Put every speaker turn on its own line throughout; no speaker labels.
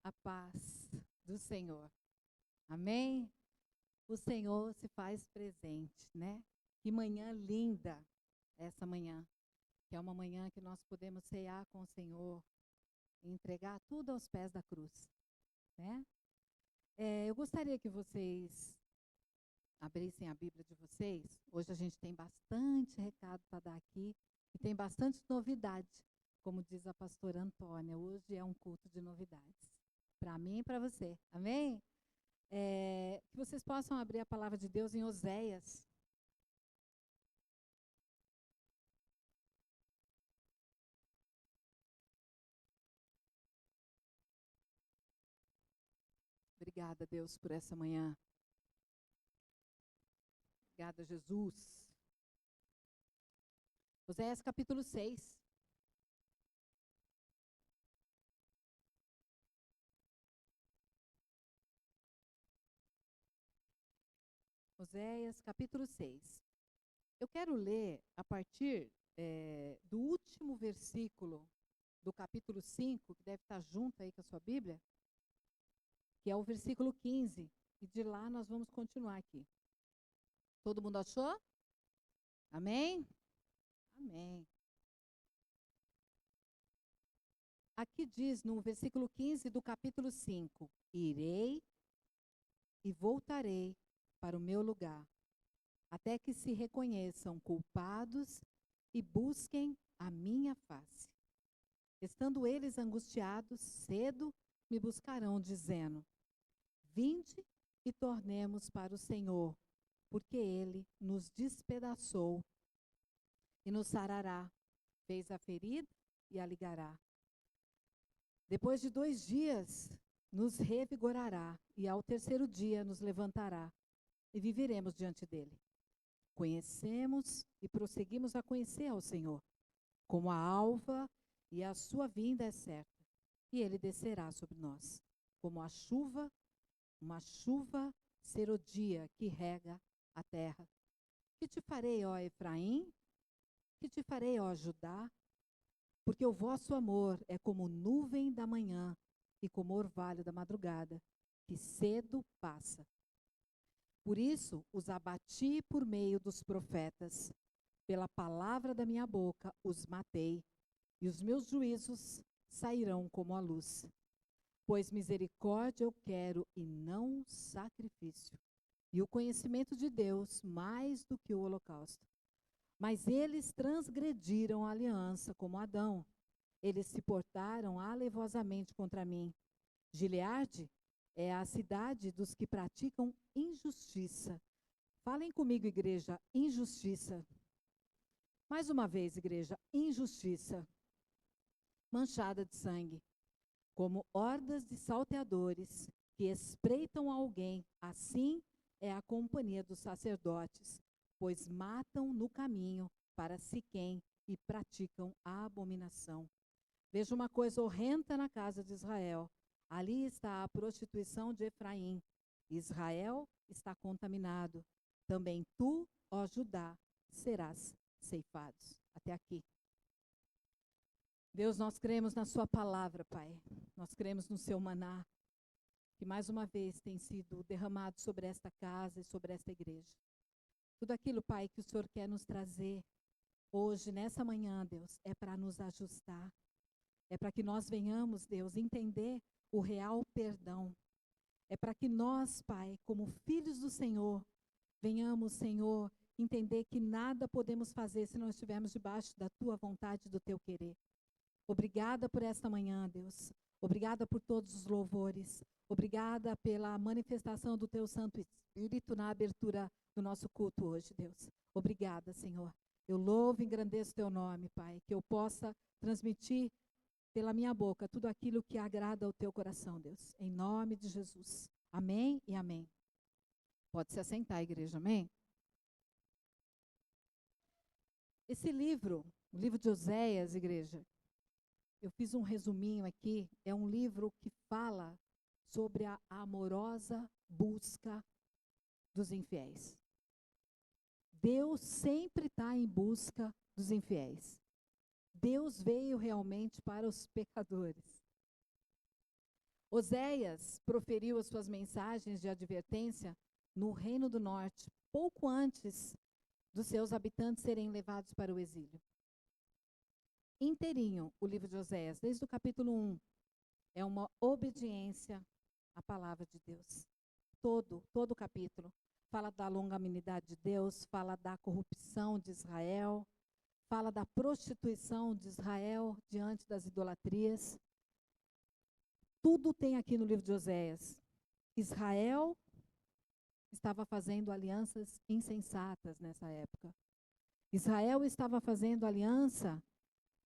a paz do Senhor. Amém? O Senhor se faz presente, né? Que manhã linda essa manhã, que é uma manhã que nós podemos cear com o Senhor e entregar tudo aos pés da cruz, né? Eu gostaria que vocês abrissem a Bíblia de vocês. Hoje a gente tem bastante recado para dar aqui e tem bastante novidade, como diz a pastora Antônia. Hoje é um culto de novidades, para mim e para você. Amém? Que vocês possam abrir a palavra de Deus em Oséias. Obrigada, Deus, por essa manhã. Obrigada, Jesus. Oséias capítulo 6. Oséias capítulo 6. Eu quero ler a partir do último versículo do capítulo 5, que deve estar junto aí com a sua Bíblia, que é o versículo 15. E de lá nós vamos continuar aqui. Todo mundo achou? Amém? Amém. Aqui diz no versículo 15 do capítulo 5: Irei e voltarei para o meu lugar, até que se reconheçam culpados e busquem a minha face. Estando eles angustiados, cedo me buscarão, dizendo: Vinde e tornemos para o Senhor, porque ele nos despedaçou e nos sarará, fez a ferida e a ligará. Depois de 2 dias nos revigorará, e ao terceiro dia nos levantará, e viveremos diante dele. Conhecemos e prosseguimos a conhecer ao Senhor, como a alva, e a sua vinda é certa, e ele descerá sobre nós, como a chuva, uma chuva serodia que rega a terra. Que te farei, ó Efraim? Que te farei, ó Judá? Porque o vosso amor é como nuvem da manhã e como orvalho da madrugada, que cedo passa. Por isso os abati por meio dos profetas, pela palavra da minha boca os matei, e os meus juízos sairão como a luz. Pois misericórdia eu quero e não sacrifício, e o conhecimento de Deus mais do que o holocausto. Mas eles transgrediram a aliança como Adão. Eles se portaram alevosamente contra mim. Gileade é a cidade dos que praticam injustiça. Falem comigo, igreja, injustiça. Mais uma vez, igreja, injustiça. Manchada de sangue. Como hordas de salteadores que espreitam alguém, assim é a companhia dos sacerdotes, pois matam no caminho para Siquém e praticam a abominação. Veja uma coisa horrenda na casa de Israel. Ali está a prostituição de Efraim. Israel está contaminado. Também tu, ó Judá, serás ceifados. Até aqui. Deus, nós cremos na sua palavra, Pai. Nós cremos no seu maná, que mais uma vez tem sido derramado sobre esta casa e sobre esta igreja. Tudo aquilo, Pai, que o Senhor quer nos trazer hoje, nessa manhã, Deus, é para nos ajustar. É para que nós venhamos, Deus, entender o real perdão. É para que nós, Pai, como filhos do Senhor, venhamos, Senhor, entender que nada podemos fazer se não estivermos debaixo da tua vontade e do teu querer. Obrigada por esta manhã, Deus. Obrigada por todos os louvores. Obrigada pela manifestação do teu Santo Espírito na abertura do nosso culto hoje, Deus. Obrigada, Senhor. Eu louvo e engrandeço teu nome, Pai, que eu possa transmitir pela minha boca tudo aquilo que agrada ao teu coração, Deus. Em nome de Jesus. Amém e amém. Pode se assentar, igreja, amém? Esse livro, o livro de Oséias, igreja, eu fiz um resuminho aqui, é um livro que fala sobre a amorosa busca dos infiéis. Deus sempre está em busca dos infiéis. Deus veio realmente para os pecadores. Oséias proferiu as suas mensagens de advertência no Reino do Norte, pouco antes dos seus habitantes serem levados para o exílio. Inteirinho, o livro de Oséias, desde o capítulo 1, é uma obediência à palavra de Deus. Todo o capítulo fala da longanimidade de Deus, fala da corrupção de Israel, fala da prostituição de Israel diante das idolatrias. Tudo tem aqui no livro de Oséias. Israel estava fazendo alianças insensatas nessa época. Israel estava fazendo aliança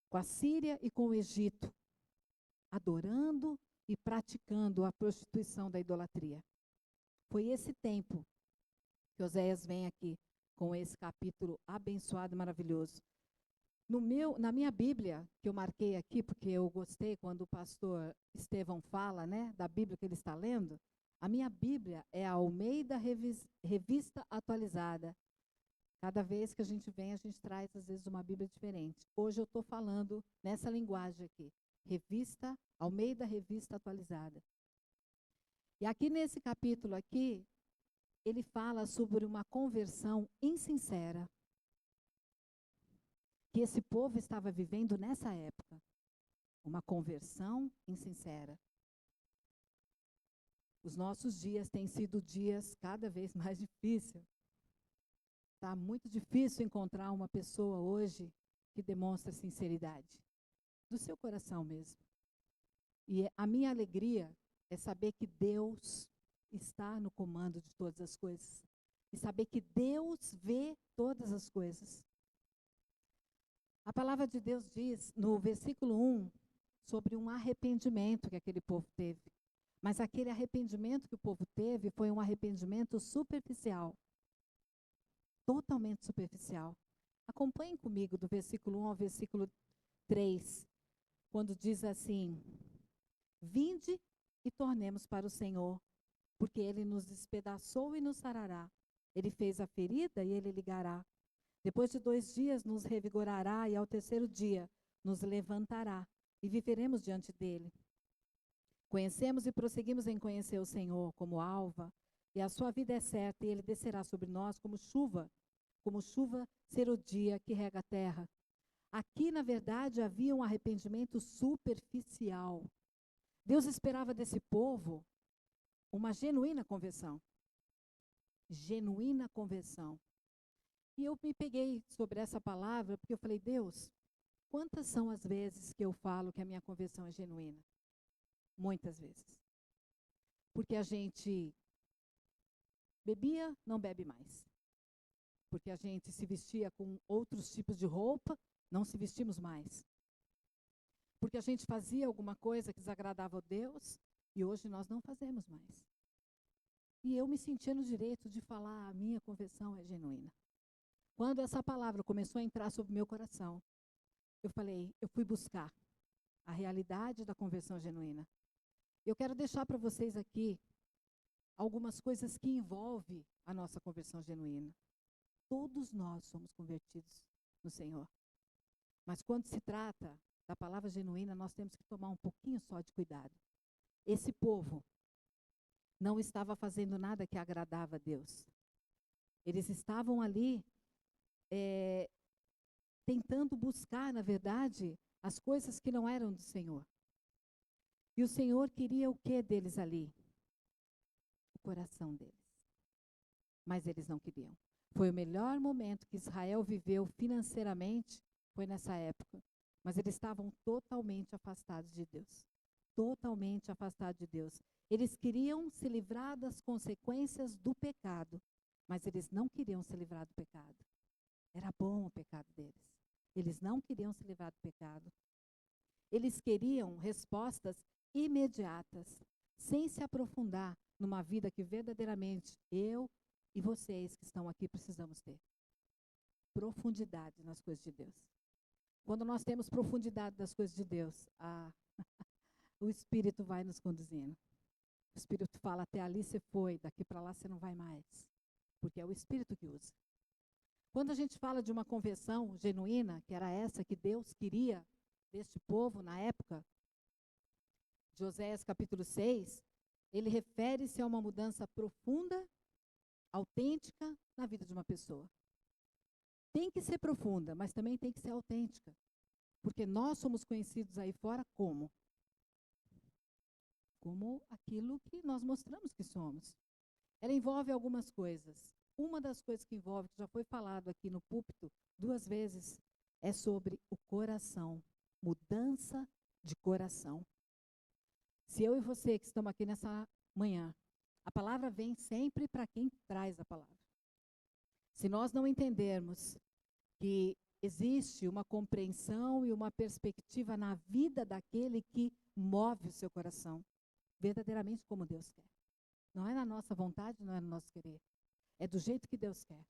com a Síria e com o Egito, adorando e praticando a prostituição da idolatria. Foi esse tempo que Oséias vem aqui com esse capítulo abençoado e maravilhoso. Na minha Bíblia, que eu marquei aqui, porque eu gostei quando o pastor Estevão fala, né, da Bíblia que ele está lendo, a minha Bíblia é a Almeida Revista Atualizada. Cada vez que a gente vem, a gente traz, às vezes, uma Bíblia diferente. Hoje eu estou falando nessa linguagem aqui, Almeida Revista Atualizada. E aqui nesse capítulo aqui, ele fala sobre uma conversão insincera que esse povo estava vivendo nessa época. Uma conversão insincera. Os nossos dias têm sido dias cada vez mais difíceis. Está muito difícil encontrar uma pessoa hoje que demonstra sinceridade, do seu coração mesmo. E a minha alegria é saber que Deus está no comando de todas as coisas. E saber que Deus vê todas as coisas. A palavra de Deus diz, no versículo 1, sobre um arrependimento que aquele povo teve. Mas aquele arrependimento que o povo teve foi um arrependimento superficial. Totalmente superficial. Acompanhem comigo do versículo 1 ao versículo 3, quando diz assim: Vinde e tornemos para o Senhor, porque Ele nos despedaçou e nos sarará. Ele fez a ferida e Ele ligará. Depois de 2 dias nos revigorará e ao 3º dia nos levantará e viveremos diante dEle. Conhecemos e prosseguimos em conhecer o Senhor como alva, e a sua vida é certa, e Ele descerá sobre nós como chuva ser o dia que rega a terra. Aqui, na verdade, havia um arrependimento superficial. Deus esperava desse povo uma genuína conversão. Genuína conversão. E eu me peguei sobre essa palavra, porque eu falei, Deus, quantas são as vezes que eu falo que a minha conversão é genuína? Muitas vezes. Porque a gente bebia, não bebe mais. Porque a gente se vestia com outros tipos de roupa, não se vestimos mais. Porque a gente fazia alguma coisa que desagradava a Deus, e hoje nós não fazemos mais. E eu me sentia no direito de falar, a minha conversão é genuína. Quando essa palavra começou a entrar sobre o meu coração, eu fui buscar a realidade da conversão genuína. Eu quero deixar para vocês aqui algumas coisas que envolvem a nossa conversão genuína. Todos nós somos convertidos no Senhor. Mas quando se trata da palavra genuína, nós temos que tomar um pouquinho só de cuidado. Esse povo não estava fazendo nada que agradava a Deus. Eles estavam ali tentando buscar, na verdade, as coisas que não eram do Senhor. E o Senhor queria o que deles ali? O coração deles. Mas eles não queriam. Foi o melhor momento que Israel viveu financeiramente, foi nessa época. Mas eles estavam totalmente afastados de Deus. Totalmente afastados de Deus. Eles queriam se livrar das consequências do pecado, mas eles não queriam se livrar do pecado. Era bom o pecado deles. Eles não queriam se livrar do pecado. Eles queriam respostas imediatas, sem se aprofundar numa vida que verdadeiramente eu e vocês que estão aqui precisamos ter. Profundidade nas coisas de Deus. Quando nós temos profundidade das coisas de Deus, o Espírito vai nos conduzindo. O Espírito fala, até ali você foi, daqui para lá você não vai mais. Porque é o Espírito que usa. Quando a gente fala de uma conversão genuína, que era essa que Deus queria deste povo na época, de Oséias capítulo 6, ele refere-se a uma mudança profunda, autêntica na vida de uma pessoa. Tem que ser profunda, mas também tem que ser autêntica. Porque nós somos conhecidos aí fora como? Como aquilo que nós mostramos que somos. Ela envolve algumas coisas. Uma das coisas que envolve, que já foi falado aqui no púlpito 2 vezes, é sobre o coração. Mudança de coração. Se eu e você que estamos aqui nessa manhã, a palavra vem sempre para quem traz a palavra. Se nós não entendermos que existe uma compreensão e uma perspectiva na vida daquele que move o seu coração, verdadeiramente como Deus quer. Não é na nossa vontade, não é no nosso querer. É do jeito que Deus quer.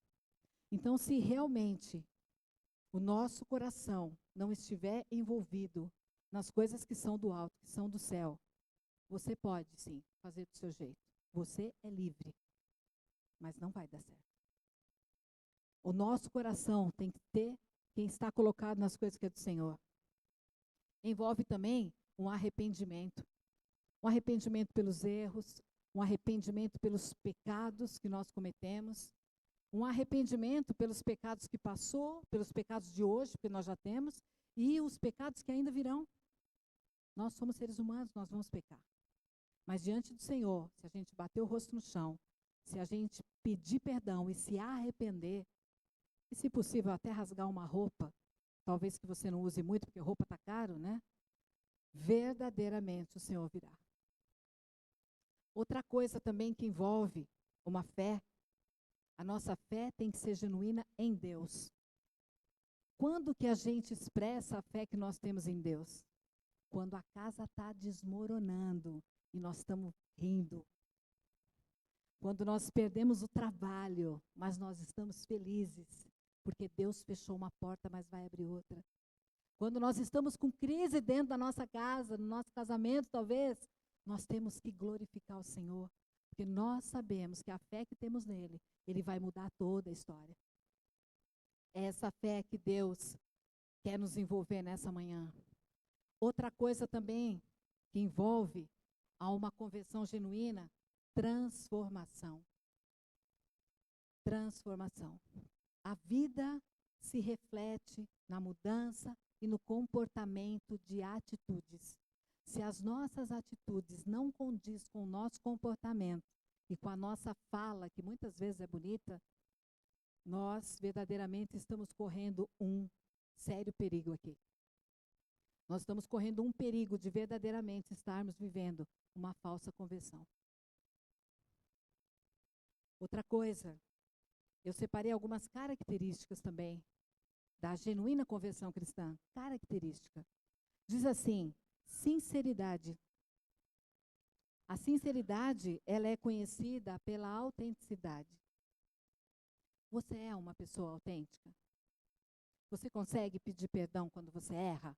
Então, se realmente o nosso coração não estiver envolvido nas coisas que são do alto, que são do céu, você pode, sim, fazer do seu jeito. Você é livre, mas não vai dar certo. O nosso coração tem que ter quem está colocado nas coisas que é do Senhor. Envolve também um arrependimento. Um arrependimento pelos erros, um arrependimento pelos pecados que nós cometemos, um arrependimento pelos pecados que passou, pelos pecados de hoje, que nós já temos, e os pecados que ainda virão. Nós somos seres humanos, nós vamos pecar. Mas diante do Senhor, se a gente bater o rosto no chão, se a gente pedir perdão e se arrepender, e se possível até rasgar uma roupa, talvez que você não use muito, porque roupa está caro, né? Verdadeiramente o Senhor virá. Outra coisa também que envolve uma fé, a nossa fé tem que ser genuína em Deus. Quando que a gente expressa a fé que nós temos em Deus? Quando a casa está desmoronando e nós estamos rindo. Quando nós perdemos o trabalho, mas nós estamos felizes, porque Deus fechou uma porta, mas vai abrir outra. Quando nós estamos com crise dentro da nossa casa, no nosso casamento talvez, nós temos que glorificar o Senhor, porque nós sabemos que a fé que temos nele, ele vai mudar toda a história. É essa fé que Deus quer nos envolver nessa manhã. Outra coisa também que envolve a uma conversão genuína, transformação. Transformação. A vida se reflete na mudança e no comportamento de atitudes. Se as nossas atitudes não condiz com o nosso comportamento e com a nossa fala, que muitas vezes é bonita, nós verdadeiramente estamos correndo um sério perigo aqui. Nós estamos correndo um perigo de verdadeiramente estarmos vivendo uma falsa conversão. Outra coisa, eu separei algumas características também da genuína conversão cristã. Característica. Diz assim, sinceridade. A sinceridade, ela é conhecida pela autenticidade. Você é uma pessoa autêntica? Você consegue pedir perdão quando você erra?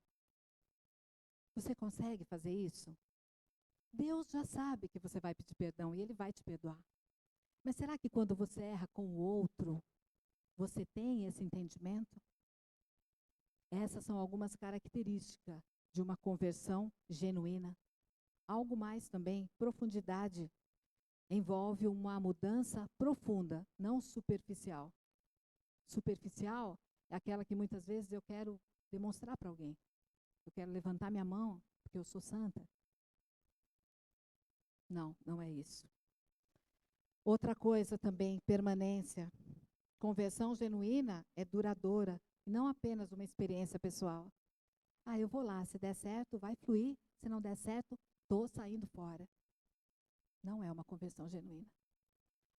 Você consegue fazer isso? Deus já sabe que você vai pedir perdão e ele vai te perdoar. Mas será que quando você erra com o outro, você tem esse entendimento? Essas são algumas características de uma conversão genuína. Algo mais também, profundidade, envolve uma mudança profunda, não superficial. Superficial é aquela que muitas vezes eu quero demonstrar para alguém. Eu quero levantar minha mão porque eu sou santa. Não, não é isso. Outra coisa também, permanência. Conversão genuína é duradoura, e não apenas uma experiência pessoal. Ah, eu vou lá, se der certo, vai fluir. Se não der certo, estou saindo fora. Não é uma conversão genuína.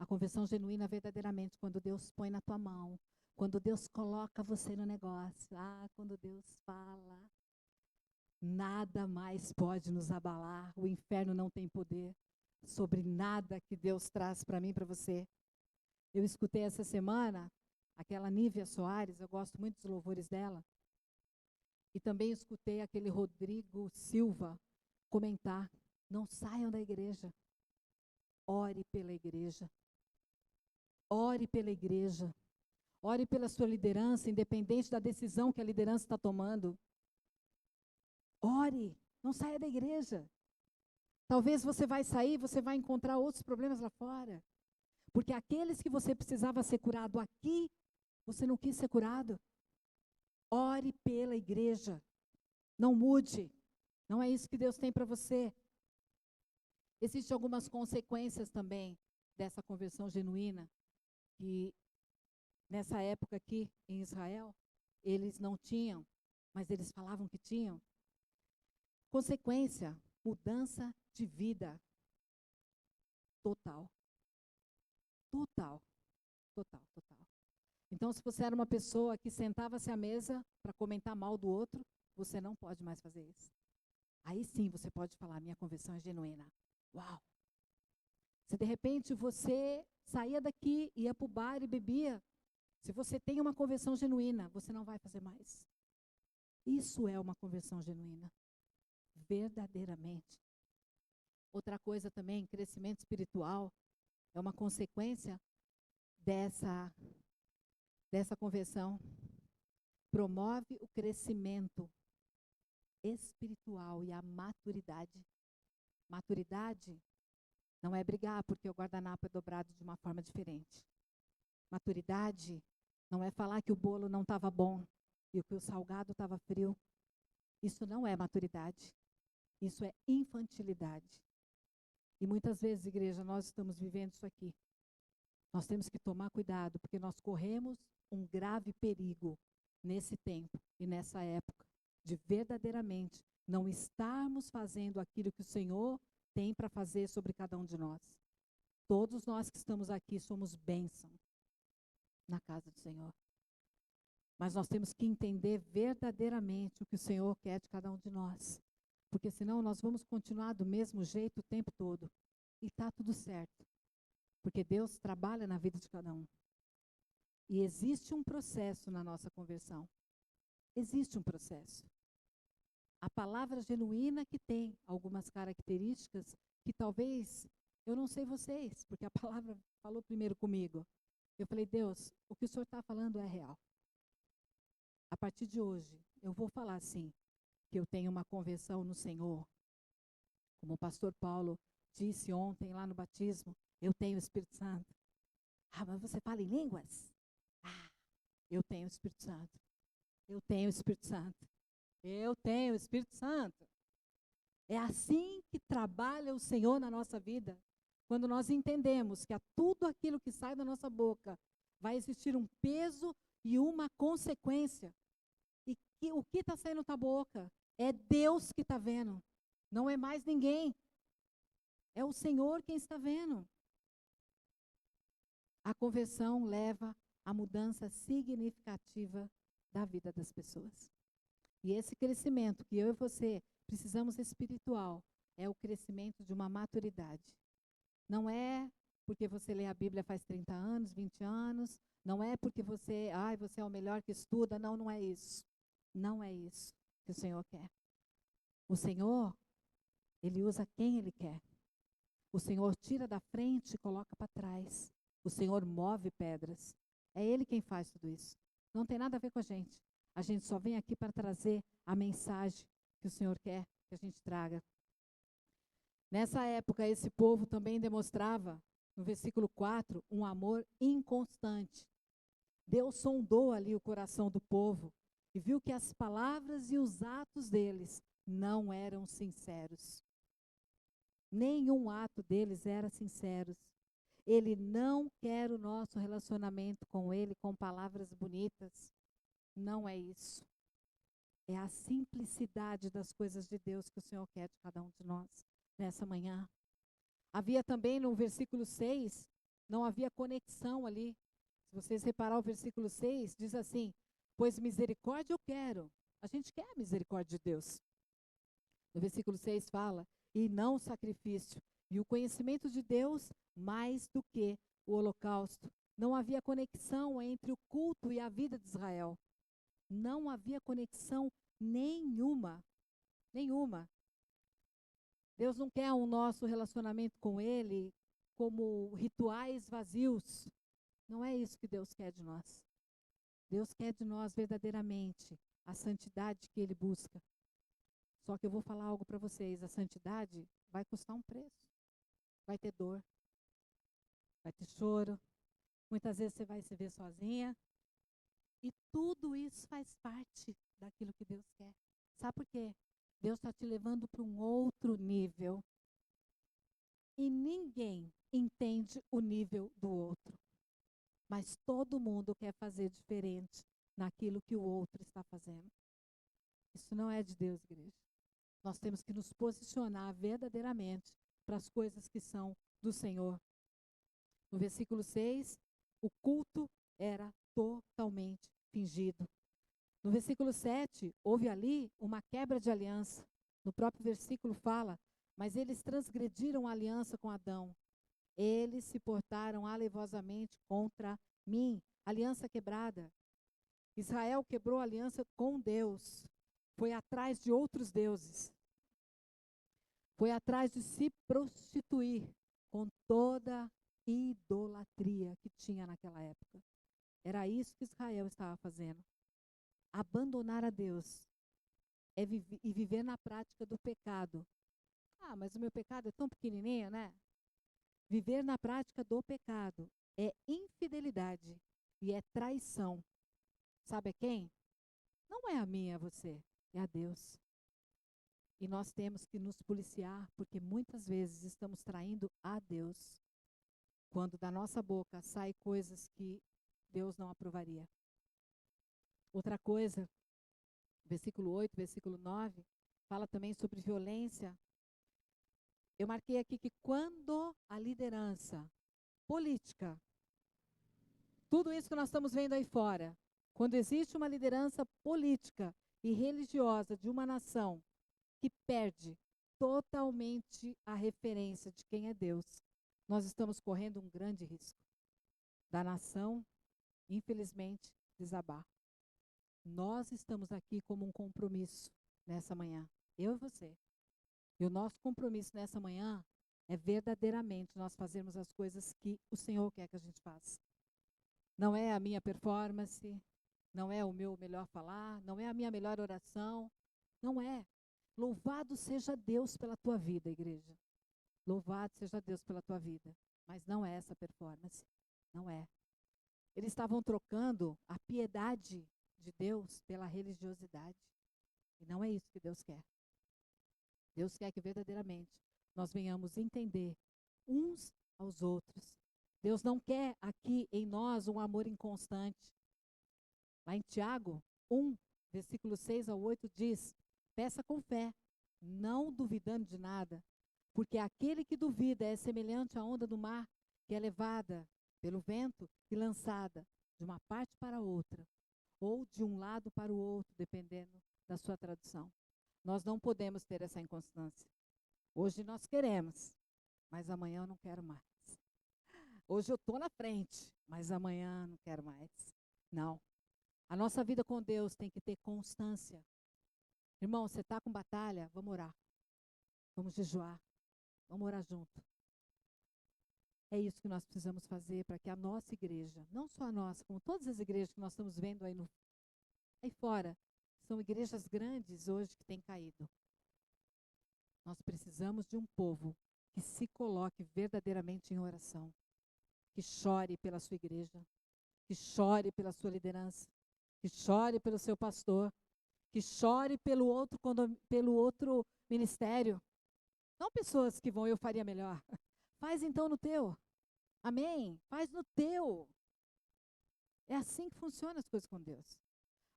A conversão genuína verdadeiramente quando Deus põe na tua mão, quando Deus coloca você no negócio, quando Deus fala, nada mais pode nos abalar, o inferno não tem poder sobre nada que Deus traz para mim e para você. Eu escutei essa semana aquela Nívia Soares, eu gosto muito dos louvores dela, e também escutei aquele Rodrigo Silva comentar, não saiam da igreja, ore pela igreja, ore pela igreja, ore pela sua liderança, independente da decisão que a liderança está tomando. Ore, não saia da igreja. Talvez você vai sair, você vai encontrar outros problemas lá fora. Porque aqueles que você precisava ser curado aqui, você não quis ser curado. Ore pela igreja. Não mude. Não é isso que Deus tem para você. Existem algumas consequências também dessa conversão genuína, que nessa época aqui em Israel, eles não tinham, mas eles falavam que tinham. Consequência, mudança de vida total. Total, total, total. Então, se você era uma pessoa que sentava-se à mesa para comentar mal do outro, você não pode mais fazer isso. Aí sim você pode falar, minha conversão é genuína. Uau! Se de repente você saía daqui, ia para o bar e bebia, se você tem uma conversão genuína, você não vai fazer mais. Isso é uma conversão genuína. Verdadeiramente. Outra coisa também, crescimento espiritual, é uma consequência dessa conversão. Promove o crescimento espiritual e a maturidade. Maturidade não é brigar porque o guardanapo é dobrado de uma forma diferente. Maturidade não é falar que o bolo não estava bom e que o salgado estava frio. Isso não é maturidade. Isso é infantilidade. E muitas vezes, igreja, nós estamos vivendo isso aqui. Nós temos que tomar cuidado, porque nós corremos um grave perigo nesse tempo e nessa época, de verdadeiramente não estarmos fazendo aquilo que o Senhor tem para fazer sobre cada um de nós. Todos nós que estamos aqui somos bênção na casa do Senhor. Mas nós temos que entender verdadeiramente o que o Senhor quer de cada um de nós. Porque senão nós vamos continuar do mesmo jeito o tempo todo. E está tudo certo. Porque Deus trabalha na vida de cada um. E existe um processo na nossa conversão. Existe um processo. A palavra genuína que tem algumas características que talvez, eu não sei vocês, porque a palavra falou primeiro comigo. Eu falei, Deus, o que o Senhor está falando é real. A partir de hoje, eu vou falar assim, que eu tenho uma conversão no Senhor. Como o pastor Paulo disse ontem lá no batismo, eu tenho o Espírito Santo. Ah, mas você fala em línguas? Ah, eu tenho o Espírito Santo. Eu tenho o Espírito Santo. Eu tenho o Espírito Santo. É assim que trabalha o Senhor na nossa vida. Quando nós entendemos que a tudo aquilo que sai da nossa boca vai existir um peso e uma consequência. E que o que está saindo da boca é Deus que está vendo. Não é mais ninguém. É o Senhor quem está vendo. A conversão leva à mudança significativa da vida das pessoas. E esse crescimento que eu e você precisamos espiritual é o crescimento de uma maturidade. Não é porque você lê a Bíblia faz 30 anos, 20 anos, não é porque você é o melhor que estuda, não, não é isso. Não é isso que o Senhor quer. O Senhor, Ele usa quem Ele quer. O Senhor tira da frente e coloca para trás. O Senhor move pedras. É Ele quem faz tudo isso. Não tem nada a ver com a gente. A gente só vem aqui para trazer a mensagem que o Senhor quer que a gente traga. Nessa época, esse povo também demonstrava, no versículo 4, um amor inconstante. Deus sondou ali o coração do povo e viu que as palavras e os atos deles não eram sinceros. Nenhum ato deles era sincero. Ele não quer o nosso relacionamento com Ele com palavras bonitas. Não é isso. É a simplicidade das coisas de Deus que o Senhor quer de cada um de nós nessa manhã. Havia também no versículo 6, não havia conexão ali. Se vocês reparar o versículo 6, diz assim, pois misericórdia eu quero. A gente quer a misericórdia de Deus. No versículo 6 fala, e não sacrifício. E o conhecimento de Deus mais do que o holocausto. Não havia conexão entre o culto e a vida de Israel. Não havia conexão nenhuma. Nenhuma. Deus não quer o nosso relacionamento com Ele como rituais vazios. Não é isso que Deus quer de nós. Deus quer de nós verdadeiramente a santidade que Ele busca. Só que eu vou falar algo para vocês. A santidade vai custar um preço. Vai ter dor, vai ter choro. Muitas vezes você vai se ver sozinha. E tudo isso faz parte daquilo que Deus quer. Sabe por quê? Deus está te levando para um outro nível. E ninguém entende o nível do outro. Mas todo mundo quer fazer diferente naquilo que o outro está fazendo. Isso não é de Deus, igreja. Nós temos que nos posicionar verdadeiramente para as coisas que são do Senhor. No versículo 6, o culto era totalmente fingido. No versículo 7, houve ali uma quebra de aliança. No próprio versículo fala, mas eles transgrediram a aliança com Adão. Eles se portaram alevosamente contra mim. Aliança quebrada. Israel quebrou a aliança com Deus. Foi atrás de outros deuses. Foi atrás de se prostituir com toda idolatria que tinha naquela época. Era isso que Israel estava fazendo. Abandonar a Deus e viver na prática do pecado. Ah, mas o meu pecado é tão pequenininho, né? Viver na prática do pecado é infidelidade e é traição. Sabe a quem? Não é a mim, é a você, é a Deus. E nós temos que nos policiar, porque muitas vezes estamos traindo a Deus, quando da nossa boca saem coisas que Deus não aprovaria. Outra coisa, versículo 8, versículo 9, fala também sobre violência. Eu marquei aqui que quando a liderança política, tudo isso que nós estamos vendo aí fora, quando existe uma liderança política e religiosa de uma nação que perde totalmente a referência de quem é Deus, nós estamos correndo um grande risco da nação, infelizmente, desabar. Nós estamos aqui como um compromisso nessa manhã, eu e você. E o nosso compromisso nessa manhã é verdadeiramente nós fazermos as coisas que o Senhor quer que a gente faça. Não é a minha performance, não é o meu melhor falar, não é a minha melhor oração, não é. Louvado seja Deus pela tua vida, igreja. Louvado seja Deus pela tua vida. Mas não é essa performance. Não é. Eles estavam trocando a piedade de Deus pela religiosidade. E não é isso que Deus quer. Deus quer que verdadeiramente nós venhamos entender uns aos outros. Deus não quer aqui em nós um amor inconstante. Lá em Tiago 1, versículo 6 ao 8 diz: peça com fé, não duvidando de nada, porque aquele que duvida é semelhante à onda do mar, que é levada pelo vento e lançada de uma parte para outra, ou de um lado para o outro, dependendo da sua tradução. Nós não podemos ter essa inconstância. Hoje nós queremos, mas amanhã eu não quero mais. Hoje eu estou na frente, mas amanhã não quero mais. Não. A nossa vida com Deus tem que ter constância. Irmão, você está com batalha? Vamos orar. Vamos jejuar. Vamos orar junto. É isso que nós precisamos fazer para que a nossa igreja, não só a nossa, como todas as igrejas que nós estamos vendo aí fora, são igrejas grandes hoje que têm caído. Nós precisamos de um povo que se coloque verdadeiramente em oração, que chore pela sua igreja, que chore pela sua liderança, que chore pelo seu pastor, que chore pelo outro ministério. Não pessoas que vão, eu faria melhor. Faz então no teu. Amém? Faz no teu. É assim que funcionam as coisas com Deus.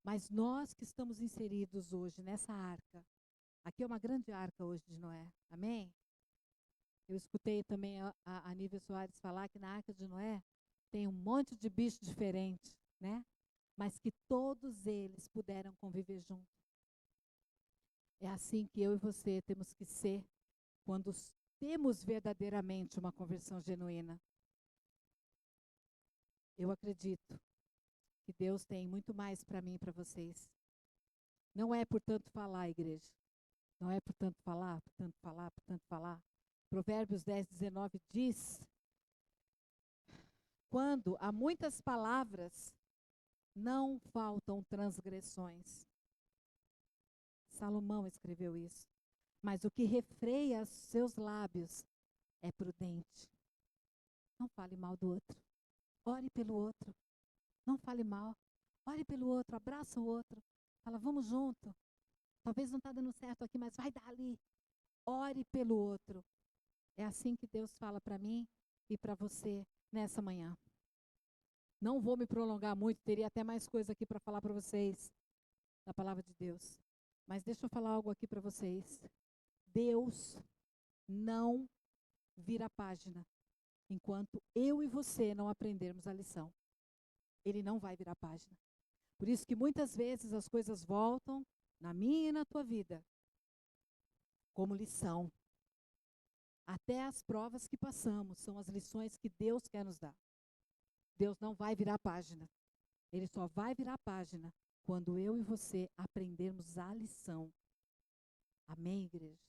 Mas nós que estamos inseridos hoje nessa arca, aqui é uma grande arca hoje de Noé. Amém? Eu escutei também a Nívia Soares falar que na arca de Noé tem um monte de bicho diferente, né? Mas que todos eles puderam conviver juntos. É assim que eu e você temos que ser quando temos verdadeiramente uma conversão genuína. Eu acredito que Deus tem muito mais para mim e para vocês. Não é por tanto falar, igreja. Não é por tanto falar, por tanto falar, por tanto falar. Provérbios 10, 19 diz: quando há muitas palavras, não faltam transgressões. Salomão escreveu isso. mas o que refreia os seus lábios é prudente. Não fale mal do outro. Ore pelo outro. Não fale mal. Ore pelo outro, abraça o outro. Fala, vamos junto. Talvez não está dando certo aqui, mas vai dar ali. Ore pelo outro. É assim que Deus fala para mim e para você nessa manhã. Não vou me prolongar muito, teria até mais coisa aqui para falar para vocês da palavra de Deus. Mas deixa eu falar algo aqui para vocês. Deus não vira a página enquanto eu e você não aprendermos a lição. Ele não vai virar a página. Por isso que muitas vezes as coisas voltam na minha e na tua vida como lição. Até as provas que passamos são as lições que Deus quer nos dar. Deus não vai virar a página. Ele só vai virar a página quando eu e você aprendermos a lição. Amém, igreja?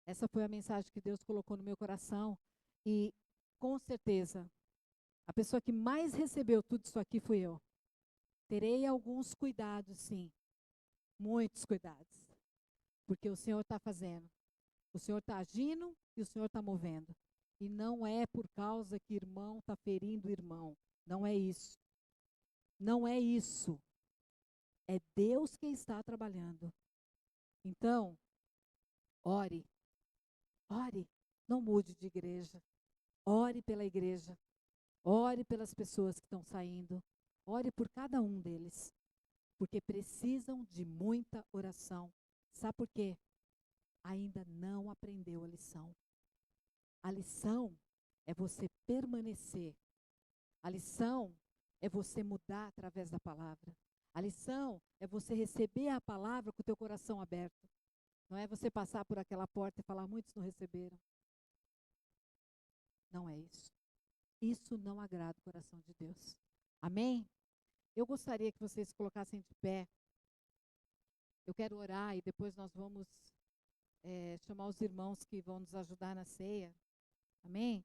Essa foi a mensagem que Deus colocou no meu coração. E, com certeza, a pessoa que mais recebeu tudo isso aqui fui eu. Terei alguns cuidados, sim. Muitos cuidados. Porque o Senhor está fazendo. O Senhor está agindo e o Senhor está movendo. E não é por causa que irmão está ferindo irmão. Não é isso. Não é isso. É Deus quem está trabalhando. Então, ore. Ore. Não mude de igreja. Ore pela igreja. Ore pelas pessoas que estão saindo. Ore por cada um deles. Porque precisam de muita oração. Sabe por quê? Ainda não aprendeu a lição. A lição é você permanecer. A lição é você mudar através da palavra. A lição é você receber a palavra com o teu coração aberto. Não é você passar por aquela porta e falar, muitos não receberam. Não é isso. Isso não agrada o coração de Deus. Amém? Eu gostaria que vocês se colocassem de pé. Eu quero orar e depois nós vamos chamar os irmãos que vão nos ajudar na ceia. Amém?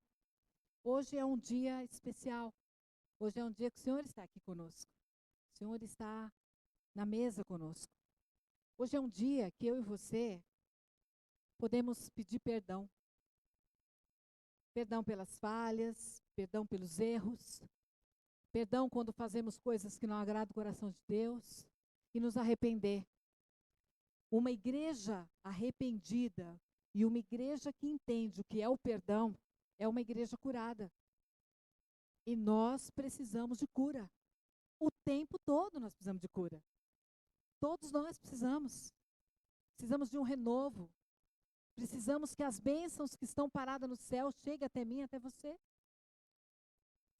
Hoje é um dia especial. Hoje é um dia que o Senhor está aqui conosco. O Senhor está na mesa conosco. Hoje é um dia que eu e você podemos pedir perdão. Perdão pelas falhas, perdão pelos erros, perdão quando fazemos coisas que não agradam o coração de Deus e nos arrepender. Uma igreja arrependida e uma igreja que entende o que é o perdão é uma igreja curada. E nós precisamos de cura. O tempo todo nós precisamos de cura. Todos nós precisamos. Precisamos de um renovo. Precisamos que as bênçãos que estão paradas no céu cheguem até mim, até você.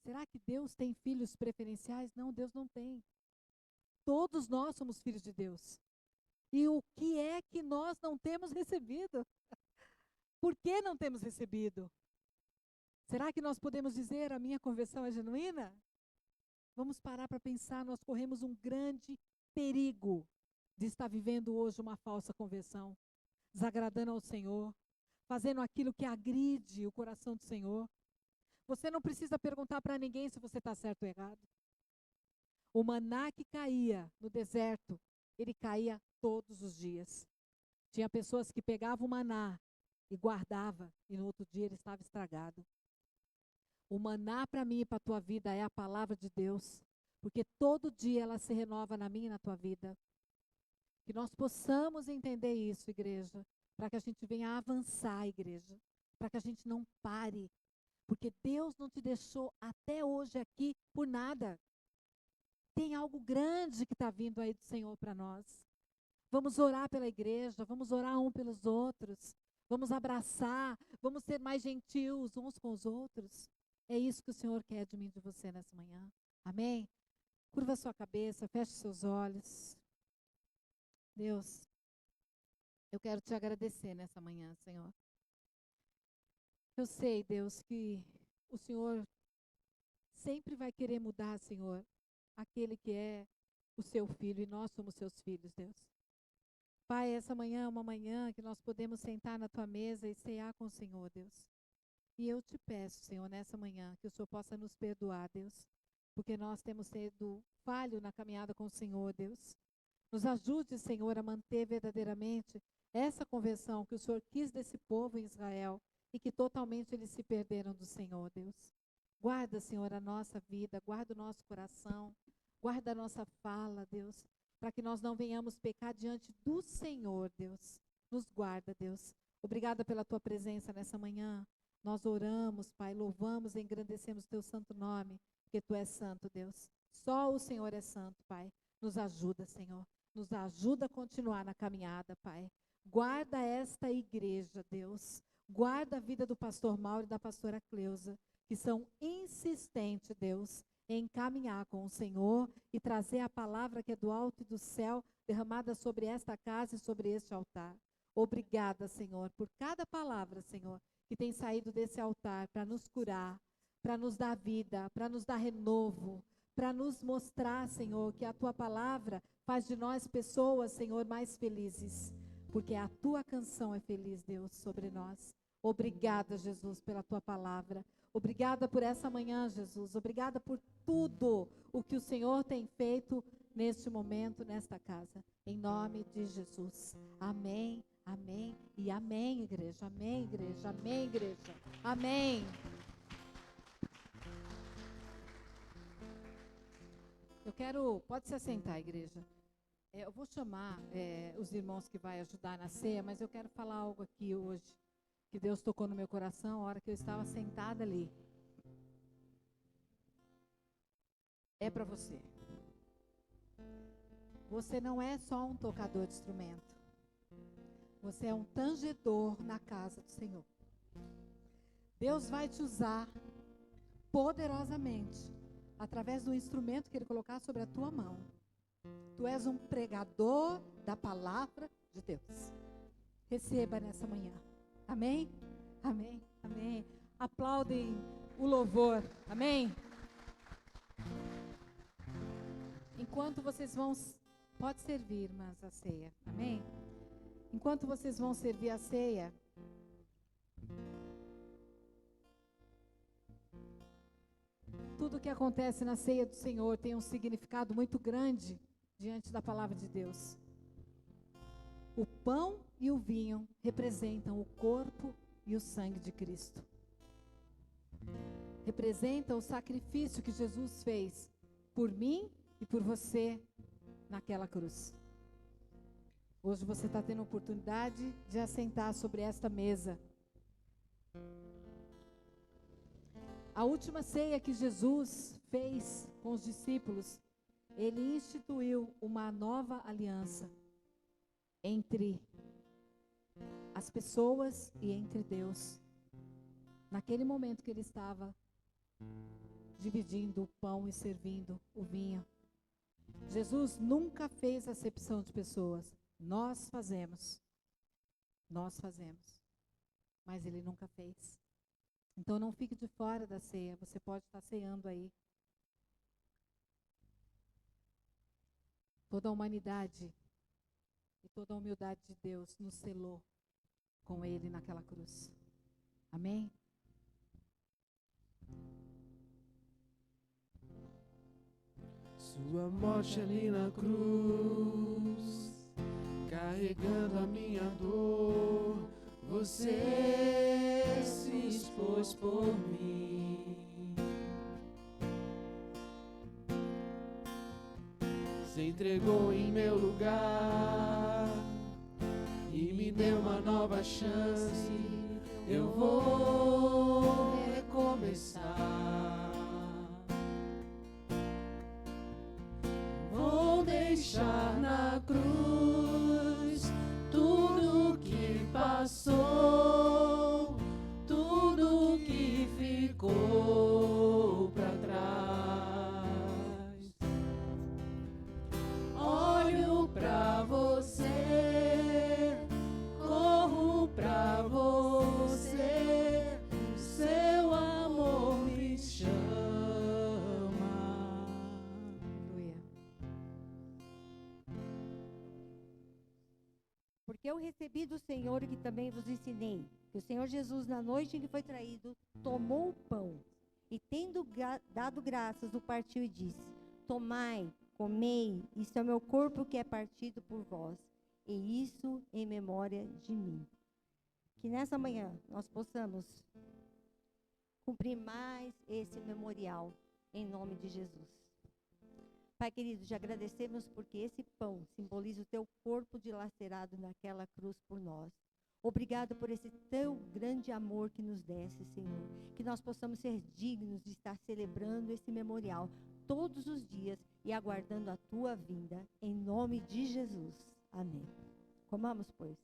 Será que Deus tem filhos preferenciais? Não, Deus não tem. Todos nós somos filhos de Deus. E o que é que nós não temos recebido? Por que não temos recebido? Será que nós podemos dizer a minha conversão é genuína? Vamos parar para pensar, nós corremos um grande perigo de estar vivendo hoje uma falsa conversão, desagradando ao Senhor, fazendo aquilo que agride o coração do Senhor. Você não precisa perguntar para ninguém se você está certo ou errado. O maná que caía no deserto, ele caía todos os dias. Tinha pessoas que pegavam o maná e guardavam, e no outro dia ele estava estragado. O maná para mim e para a tua vida é a palavra de Deus, porque todo dia ela se renova na minha e na tua vida. Que nós possamos entender isso, igreja, para que a gente venha avançar, igreja, para que a gente não pare, porque Deus não te deixou até hoje aqui por nada. Tem algo grande que está vindo aí do Senhor para nós. Vamos orar pela igreja, vamos orar um pelos outros, vamos abraçar, vamos ser mais gentios uns com os outros. É isso que o Senhor quer de mim e de você nessa manhã. Amém? Curva a sua cabeça, feche seus olhos. Deus, eu quero te agradecer nessa manhã, Senhor. Eu sei, Deus, que o Senhor sempre vai querer mudar, Senhor, aquele que é o seu filho e nós somos seus filhos, Deus. Pai, essa manhã é uma manhã que nós podemos sentar na tua mesa e cear com o Senhor, Deus. E eu te peço, Senhor, nessa manhã, que o Senhor possa nos perdoar, Deus, porque nós temos sido falho na caminhada com o Senhor, Deus. Nos ajude, Senhor, a manter verdadeiramente essa conversão que o Senhor quis desse povo em Israel e que totalmente eles se perderam do Senhor, Deus. Guarda, Senhor, a nossa vida, guarda o nosso coração, guarda a nossa fala, Deus, para que nós não venhamos pecar diante do Senhor, Deus. Nos guarda, Deus. Obrigada pela tua presença nessa manhã. Nós oramos, Pai, louvamos e engrandecemos o teu santo nome, porque tu és santo, Deus. Só o Senhor é santo, Pai. Nos ajuda, Senhor. Nos ajuda a continuar na caminhada, Pai. Guarda esta igreja, Deus. Guarda a vida do pastor Mauro e da pastora Cleusa, que são insistentes, Deus, em caminhar com o Senhor e trazer a palavra que é do alto e do céu, derramada sobre esta casa e sobre este altar. Obrigada, Senhor, por cada palavra, Senhor, que tem saído desse altar para nos curar, para nos dar vida, para nos dar renovo, para nos mostrar, Senhor, que a tua palavra faz de nós pessoas, Senhor, mais felizes, porque a tua canção é feliz, Deus, sobre nós. Obrigada, Jesus, pela tua palavra. Obrigada por essa manhã, Jesus. Obrigada por tudo o que o Senhor tem feito neste momento, nesta casa. Em nome de Jesus. Amém, amém e amém, igreja. Amém, igreja. Amém, igreja. Amém. Pode se assentar, igreja. Eu vou chamar os irmãos que vai ajudar na ceia, mas eu quero falar algo aqui hoje, que Deus tocou no meu coração, a hora que eu estava sentada ali. É para você. Você não é só um tocador de instrumento. Você é um tangedor na casa do Senhor. Deus vai te usar poderosamente, através do instrumento que Ele colocar sobre a tua mão. Tu és um pregador da palavra de Deus. Receba nessa manhã. Amém? Amém, amém. Aplaudem o louvor. Amém? Enquanto vocês vão... Pode servir, mas a ceia. Amém? Enquanto vocês vão servir a ceia... Tudo que acontece na ceia do Senhor tem um significado muito grande diante da palavra de Deus. O pão e o vinho representam o corpo e o sangue de Cristo. Representam o sacrifício que Jesus fez por mim e por você naquela cruz. Hoje você está tendo a oportunidade de assentar sobre esta mesa. A última ceia que Jesus fez com os discípulos, Ele instituiu uma nova aliança entre as pessoas e entre Deus. Naquele momento que Ele estava dividindo o pão e servindo o vinho. Jesus nunca fez acepção de pessoas. Nós fazemos, mas Ele nunca fez. Então não fique de fora da ceia, você pode estar ceando aí. Toda a humanidade e toda a humildade de Deus nos selou com Ele naquela cruz. Amém?
Sua morte ali na cruz, carregando a minha dor, você se expôs por mim. Se entregou em meu lugar e me deu uma nova chance. Eu vou recomeçar. Vou deixar na cruz tudo que passou, tudo que ficou para trás. Olho para você, corro para você, seu amor me chama.
Aleluia.
Porque eu recebi do Senhor e que também vos ensinei, que o Senhor Jesus, na noite em que foi traído, tomou o pão e, tendo dado graças, o partiu e disse: tomai, comei, isto é o meu corpo que é partido por vós. e isso em memória de mim. Que nessa manhã nós possamos cumprir mais esse memorial, em nome de Jesus. Pai querido, te agradecemos porque esse pão simboliza o teu corpo dilacerado naquela cruz por nós. Obrigado por esse teu grande amor que nos desse, Senhor. Que nós possamos ser dignos de estar celebrando esse memorial todos os dias e aguardando a tua vinda, em nome de Jesus. Amém. Comamos, pois.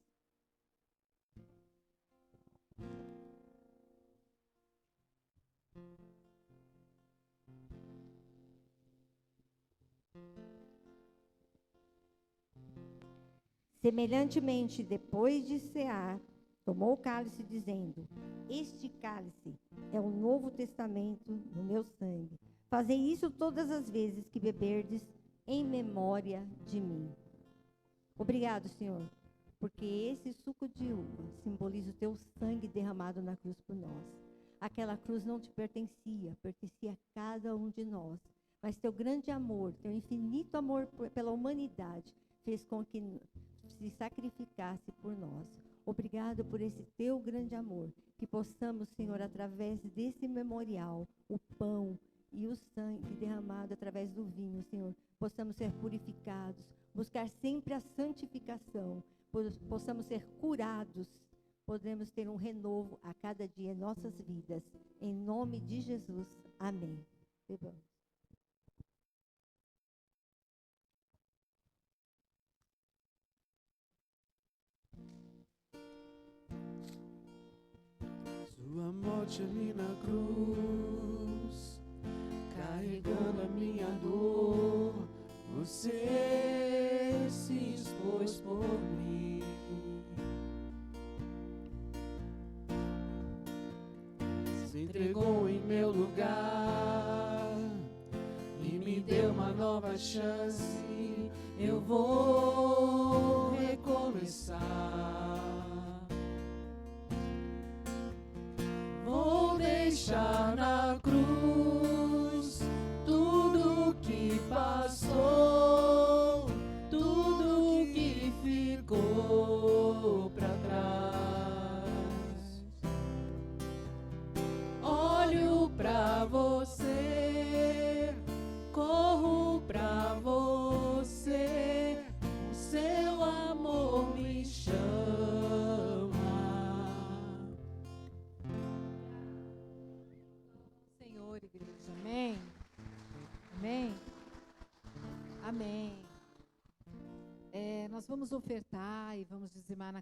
Semelhantemente, depois de cear, tomou o cálice, dizendo: este cálice é o novo testamento no meu sangue. Fazei isso todas as vezes que beberdes, em memória de mim. Obrigado, Senhor, porque esse suco de uva simboliza o teu sangue derramado na cruz por nós. Aquela cruz não te pertencia, pertencia a cada um de nós. Mas teu grande amor, teu infinito amor pela humanidade, fez com que se sacrificasse por nós. Obrigado por esse teu grande amor, que possamos, Senhor, através desse memorial, o pão e o sangue derramado através do vinho, Senhor, possamos ser purificados, buscar sempre a santificação, possamos ser curados, podemos ter um renovo a cada dia em nossas vidas. Em nome de Jesus, amém. Bebamos.
Sua morte ali na cruz, carregando a minha dor, você se expôs por mim. Se entregou em meu lugar e me deu uma nova chance. Eu vou recomeçar. Vou deixar na cruz tudo que passou, tudo que ficou pra trás. Olho pra você, corro pra você, o seu amor me chama.
Senhor, igreja. Amém. Amém. Amém. Nós vamos ofertar e vamos dizimar na